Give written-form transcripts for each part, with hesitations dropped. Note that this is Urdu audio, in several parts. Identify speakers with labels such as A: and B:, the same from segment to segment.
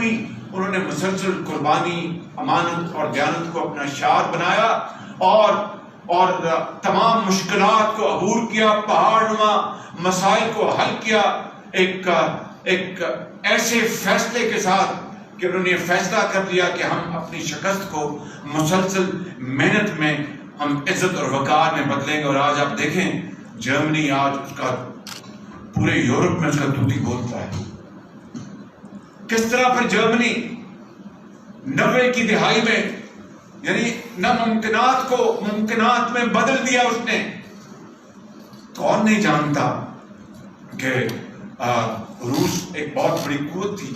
A: ہوئی، انہوں نے مسلسل قربانی، امانت اور دیانت کو اپنا شعار بنایا اور تمام مشکلات کو عبور کیا، پہاڑ نما مسائل کو حل کیا، ایک ایسے فیصلے کے ساتھ کہ انہوں نے یہ فیصلہ کر لیا کہ ہم اپنی شکست کو مسلسل محنت میں ہم عزت اور وقار میں بدلیں گے۔ اور آج آپ دیکھیں جرمنی آج اس کا پورے یورپ میں اس کا طوطی بولتا ہے۔ کس طرح پھر جرمنی 90 کی دہائی میں یعنی ناممکنات کو ممکنات میں بدل دیا اس نے۔ کون نہیں جانتا کہ روس ایک بہت بڑی قوت تھی،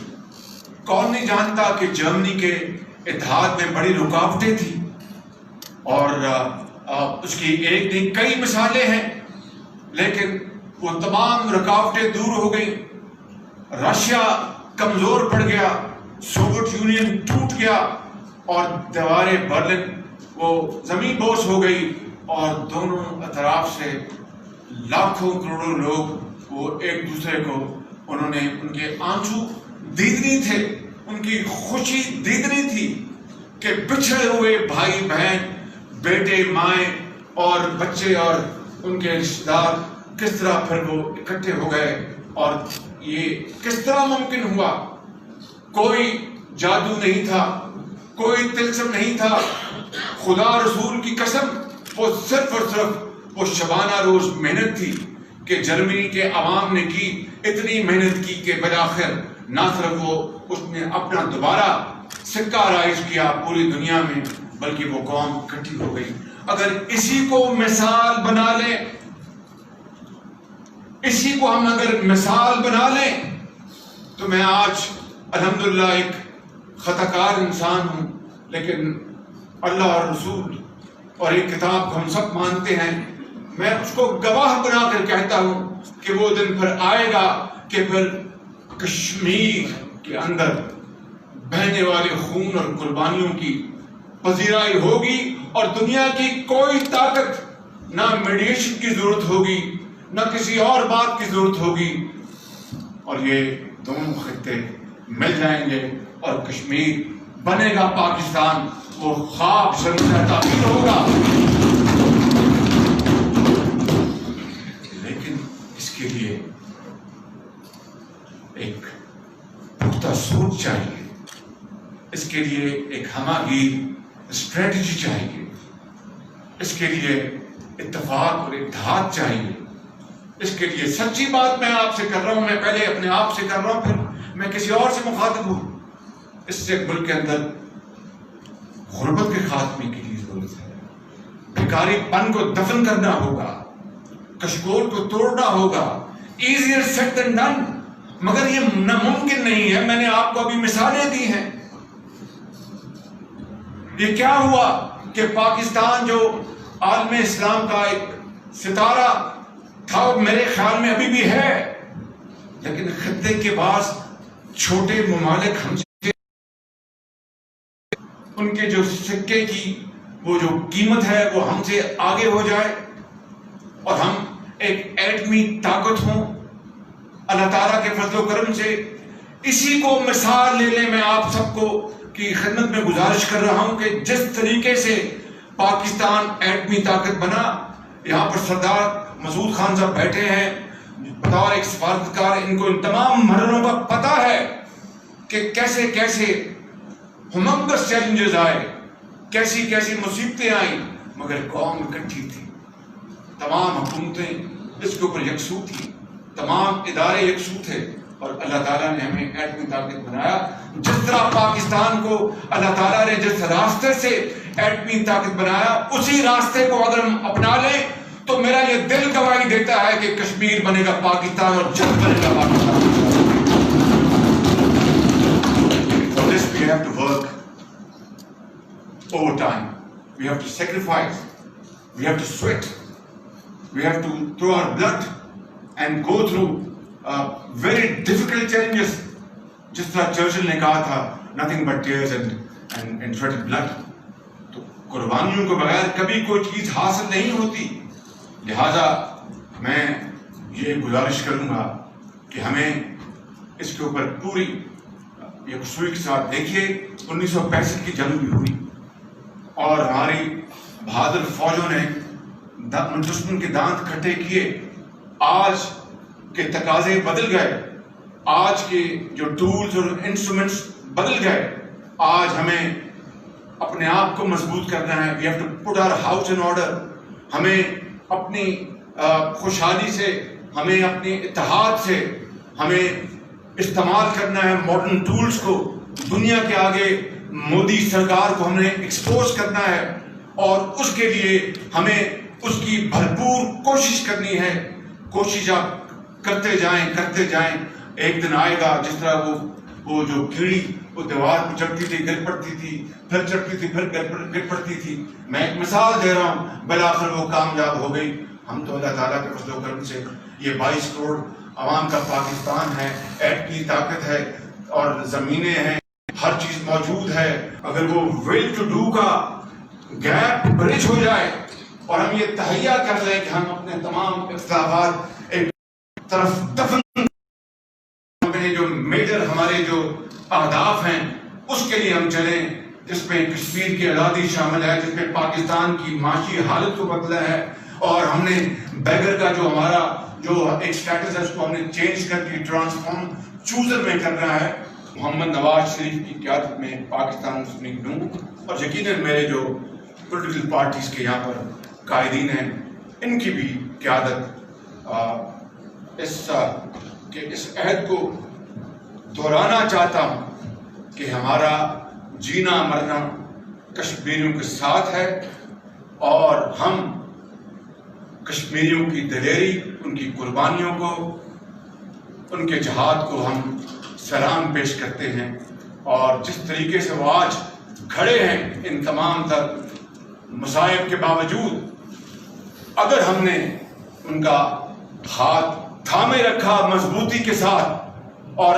A: کون نہیں جانتا کہ جرمنی کے اتحاد میں بڑی رکاوٹیں تھیں، اور اس کی ایک نہیں کئی مثالیں ہیں، لیکن وہ تمام رکاوٹیں دور ہو گئی، رشیا کمزور پڑ گیا، سوویت یونین ٹوٹ گیا، اور دیوار برلن وہ زمین بوس ہو گئی، اور دونوں اطراف سے لاکھوں کروڑوں لوگ وہ ایک دوسرے کو انہوں نے ان کے آنسو دیدنی تھے، ان کی خوشی دیدنی تھی کہ بچھڑے ہوئے بھائی بہن، بیٹے مائیں اور بچے اور ان کے رشتہ دار کس طرح پھر وہ اکٹھے ہو گئے۔ اور یہ کس طرح ممکن ہوا؟ کوئی جادو نہیں تھا، کوئی طلسم نہیں تھا، خدا رسول کی قسم وہ صرف اور صرف وہ شبانہ روز محنت تھی کہ جرمنی کے عوام نے کی، اتنی محنت کی کہ بالآخر نہ صرف وہ اس نے اپنا دوبارہ سکہ رائج کیا پوری دنیا میں، بلکہ وہ قوم اکٹھی ہو گئی۔ اگر اسی کو مثال بنا لیں، اسی کو ہم اگر مثال بنا لیں، تو میں آج الحمدللہ ایک خطا کار انسان ہوں، لیکن اللہ اور رسول اور ایک کتاب کو ہم سب مانتے ہیں، میں اس کو گواہ بنا کر کہتا ہوں کہ وہ دن پھر آئے گا کہ پھر کشمیر کے اندر بہنے والے خون اور قربانیوں کی پذیرائی ہوگی، اور دنیا کی کوئی طاقت، نہ میڈیشن کی ضرورت ہوگی، نہ کسی اور بات کی ضرورت ہوگی، اور یہ دونوں خطے مل جائیں گے اور کشمیر بنے گا پاکستان، وہ خواب شمشہ تعبیر ہوگا۔ لیکن اس کے لیے ایک پختہ سوچ چاہیے، اس کے لیے ایک ہمہ گیر اسٹریٹجی چاہیے، اس کے لیے اتفاق اور اتحاد چاہیے، اس کے لیے سچی بات میں آپ سے کر رہا ہوں، میں پہلے اپنے آپ سے کر رہا ہوں، پھر میں کسی اور سے مخاطب ہوں۔ اس سے ملک کے اندر غربت کے خاتمے کی ضرورت ہے، بھکاری پن کو دفن کرنا ہوگا، کشکول کو توڑنا ہوگا۔ ایزیئر سیڈ دین ڈن، مگر یہ ناممکن نہیں ہے۔ میں نے آپ کو ابھی مثالیں دی ہیں۔ یہ کیا ہوا کہ پاکستان جو عالم اسلام کا ایک ستارہ تھا، میرے خیال میں ابھی بھی ہے، لیکن خطے کے بعض چھوٹے ممالک ہم سے ان کے جو سکے کی وہ جو قیمت ہے وہ ہم سے آگے ہو جائے، اور ہم ایک ایٹمی طاقت ہوں۔ اللہ تعالیٰ کے فضل و کرم سے اسی کو مثال لے لیں۔ میں آپ سب کو کی خدمت میں گزارش کر رہا ہوں کہ جس طریقے سے پاکستان ایٹمی طاقت بنا، یہاں پر سردار مسعود خان صاحب بیٹھے ہیں بطور ایک سفارتکار، ان کو ان تمام مرحلوں کا پتہ ہے کہ کیسے کیسے ہمنگس چیلنجز آئے، کیسی کیسی مصیبتیں آئیں، مگر قوم اکٹھی تھی، تمام حکومتیں اس کے اوپر یکسو تھی، تمام ادارے یکسو تھے، اور اللہ تعالیٰ نے ہمیں ایٹمی طاقت بنایا۔ جس طرح پاکستان کو اللہ تعالیٰ نے جس راستے سے ایٹمی طاقت بنایا، اسی راستے کو اگر ہم اپنا لیں تو میرا یہ دل گواہی دیتا ہے کہ کشمیر بنے گا پاکستان، اور جلد بنے گا Pakistan. For this we have to work overtime. We have to sacrifice. We have to sweat. We have to throw our blood and go through very difficult challenges. جس طرح چرچل نے کہا تھا nothing but tears and sweat and blood. تو قربانیوں کے بغیر کبھی کوئی چیز حاصل نہیں ہوتی۔ لہذا میں یہ گزارش کروں گا کہ ہمیں اس کے اوپر پوری یکسوئی کے ساتھ دیکھیے 1965 کی جنگ بھی ہوئی اور ہماری بہادر فوجوں نے دشمن کے دانت کھٹے کیے. آج کے تقاضے بدل گئے, آج کے جو ٹولز اور انسٹرومنٹس بدل گئے. آج ہمیں اپنے آپ کو مضبوط کرنا ہے. We have to put our house in order. ہمیں اپنی خوشحالی سے, ہمیں اپنے اتحاد سے ہمیں استعمال کرنا ہے ماڈرن ٹولز کو. دنیا کے آگے مودی سرکار کو ہم نے ایکسپوز کرنا ہے اور اس کے لیے ہمیں اس کی بھرپور کوشش کرنی ہے. کوشش آپ کرتے جائیں. ایک دن آئے گا جس طرح وہ جو کیڑی وہ دیوار پہ چڑھتی تھی, گر پڑتی تھی, پھر چڑھتی تھی, پھر گر پڑتی تھی. میں ایک مثال دے رہا ہوں, بالآخر وہ کامیاب ہو گئی. ہم تو اللہ تعالیٰ کے فضل و کرم سے, یہ 22 کروڑ عوام کا پاکستان ہے, ایٹ کی طاقت ہے اور زمینیں ہیں, ہر چیز موجود ہے. اگر وہ ول ٹو ڈو کا گیپ برج ہو جائے اور ہم یہ تہیا کر لیں کہ ہم اپنے تمام اختلافات ایک طرف دفن, جو میجر ہمارے جو اہداف ہیں اس کے لیے ہم چلیں, جس میں کشمیر کی آزادی شامل ہے, جس میں پاکستان کی معاشی حالت کو بدلا ہے اور ہم نے بیگر کا جو ہمارا جو ایک سٹیٹس ہے اس کو ہم نے چینج کر کے ٹرانسفارم چوزر میں کرنا ہے. محمد نواز شریف کی قیادت میں پاکستان مسلم لیگ نون اور یقیناً میرے جو پولیٹیکل پارٹیز کے یہاں پر قائدین ہیں ان کی بھی قیادت اس عہد کو دہرانا چاہتا ہوں کہ ہمارا جینا مرنا کشمیریوں کے ساتھ ہے اور ہم کشمیریوں کی دلیری, ان کی قربانیوں کو, ان کے جہاد کو ہم سلام پیش کرتے ہیں. اور جس طریقے سے وہ آج کھڑے ہیں ان تمام تر مصائب کے باوجود, اگر ہم نے ان کا ہاتھ تھامے رکھا مضبوطی کے ساتھ اور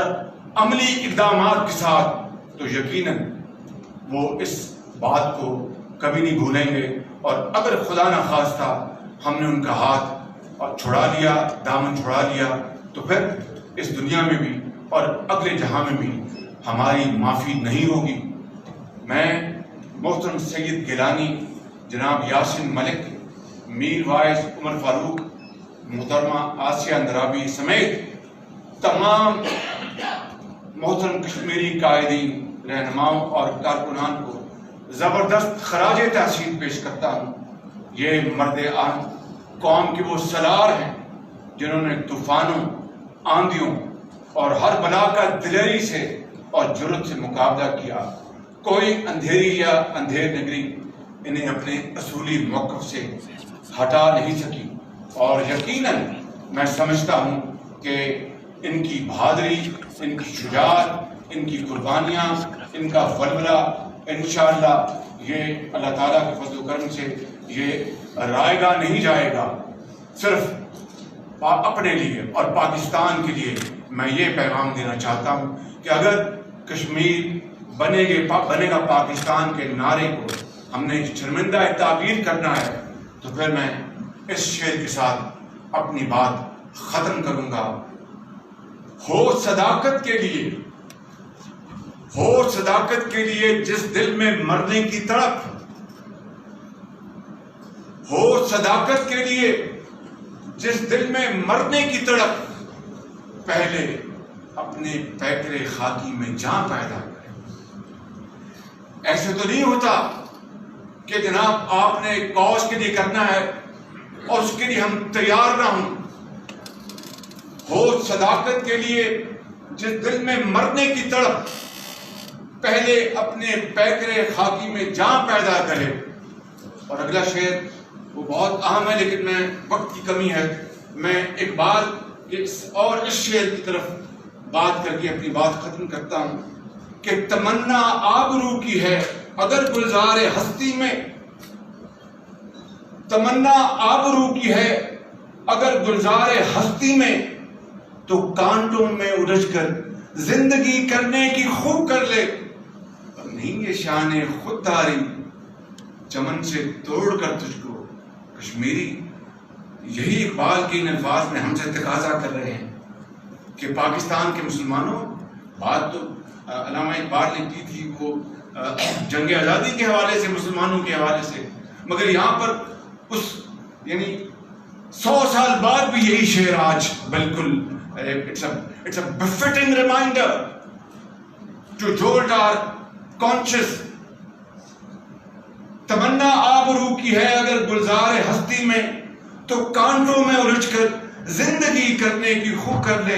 A: عملی اقدامات کے ساتھ, تو یقیناً وہ اس بات کو کبھی نہیں بھولیں گے. اور اگر خدا نہ خواستہ ہم نے ان کا ہاتھ چھڑا لیا, دامن چھڑا لیا, تو پھر اس دنیا میں بھی اور اگلے جہاں میں بھی ہماری معافی نہیں ہوگی. میں محترم سید گیلانی, جناب یاسین ملک, میر وائز عمر فاروق, محترمہ آسیہ اندرابی سمیت تمام محترم کشمیری قائدین, رہنماؤں اور کارکنان کو زبردست خراج تحسین پیش کرتا ہوں. یہ مرد قوم کے وہ سالار ہیں جنہوں نے طوفانوں, آندھیوں اور ہر بلا کا دلیری سے اور جرأت سے مقابلہ کیا. کوئی اندھیری یا اندھیر نگری انہیں اپنے اصولی موقف سے ہٹا نہیں سکی. اور یقیناً میں سمجھتا ہوں کہ ان کی بہادری, ان کی شجاعت, ان کی قربانیاں, ان کا ولولہ انشاءاللہ یہ اللہ تعالیٰ کے فضل و کرم سے یہ رائے گا نہیں جائے گا. صرف اپنے لیے اور پاکستان کے لیے میں یہ پیغام دینا چاہتا ہوں کہ اگر کشمیر بنے گا پاکستان کے نعرے کو ہم نے شرمندہ تعبیر کرنا ہے, تو پھر میں اس شعر کے ساتھ اپنی بات ختم کروں گا. ہو صداقت کے لیے جس دل میں مرنے کی تڑپ, ہو صداقت کے لیے جس دل میں مرنے کی تڑپ, پہلے اپنے پیکرے خاکی میں جان پیدا کرے. ایسے تو نہیں ہوتا کہ جناب آپ نے کاز کے لیے کرنا ہے اور اس کے لیے ہم تیار نہ ہوں. ہو صداقت کے لیے جس دل میں مرنے کی تڑپ, پہلے اپنے پیکرے خاکی میں جان پیدا کرے. اور اگلا شعر وہ بہت اہم ہے لیکن میں وقت کی کمی ہے, میں ایک بار اس شعر کی طرف بات کر کے اپنی بات ختم کرتا ہوں کہ تمنا آبرو کی ہے اگر گلزار ہستی میں, تمنا آبرو کی ہے اگر گلزار ہستی میں, تو کانٹوں میں الجھ کر زندگی کرنے کی خوب کر لے. نہیں یہ شان خودداری چمن سے توڑ کر تجھ کو. کشمیری یہی اقبال کے ان الفاظ میں ہم سے تقاضا کر رہے ہیں کہ پاکستان کے مسلمانوں, بات تو علامہ اقبال نے کی تھی وہ جنگ آزادی کے حوالے سے، مسلمانوں کے حوالے سے، مگر یہاں پر اس یعنی 100 سال بعد بھی یہی شعر آج بالکل it's a befitting reminder to jolt our conscious. تمنا آبرو کی ہے اگر گلزار ہستی میں، تو کانٹوں میں الجھ کر زندگی کرنے کی خو کر لے.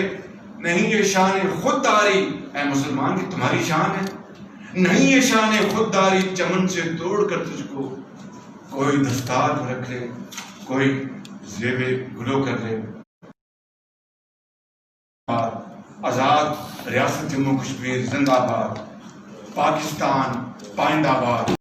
A: نہیں یہ شان خودداری اے مسلمان کی تمہاری شان ہے، نہیں یہ شان خودداری چمن سے توڑ کر تجھ کو کوئی دستار میں رکھ لے، کوئی زیب گلو کر لے. آزاد ریاست جموں کشمیر زندہ باد، پاکستان پائندہ باد.